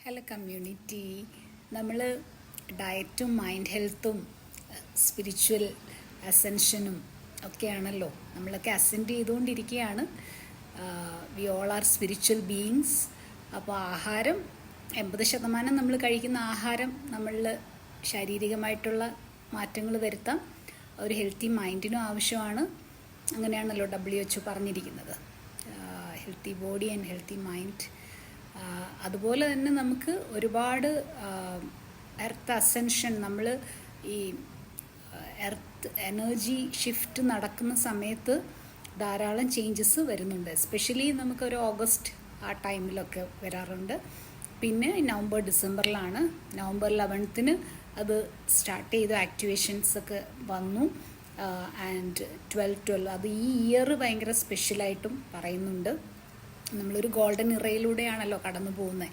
Hello community. നമ്മൾ ഡയറ്റും mind ഹെൽത്തും spiritual അസെൻഷനും ഒക്കെയാണല്ലോ നമ്മളൊക്കെ ascend ചെയ്തുകൊണ്ടിരിക്കുകയാണ്. We all are spiritual beings. അപ്പോൾ ആഹാരം 80% നമ്മൾ കഴിക്കുന്ന ആഹാരം നമ്മളിൽ ശാരീരികമായിട്ടുള്ള മാറ്റങ്ങൾ വരുത്താം. ഒരു ഹെൽത്തി മൈൻഡിനും ആവശ്യമാണ്. അങ്ങനെയാണല്ലോ WHO പറഞ്ഞിരിക്കുന്നത്. Healthy body and healthy mind. അതുപോലെ തന്നെ നമുക്ക് ഒരുപാട് എർത്ത് അസെൻഷൻ, നമ്മൾ ഈ എർത്ത് എനർജി ഷിഫ്റ്റ് നടക്കുന്ന സമയത്ത് ധാരാളം ചേഞ്ചസ് വരുന്നുണ്ട്. എസ്പെഷ്യലി നമുക്കൊരു ഓഗസ്റ്റ് ആ ടൈമിലൊക്കെ വരാറുണ്ട്. പിന്നെ നവംബർ ഡിസംബറിലാണ്. നവംബർ 11 അത് സ്റ്റാർട്ട് ചെയ്തു, ആക്ടിവേഷൻസ് ഒക്കെ വന്നു. ആൻഡ് 12 അത് ഈ ഇയർ ഭയങ്കര സ്പെഷ്യലായിട്ടും പറയുന്നുണ്ട്. നമ്മളൊരു ഗോൾഡൻ ഇറയിലൂടെയാണല്ലോ കടന്നു പോകുന്നത്.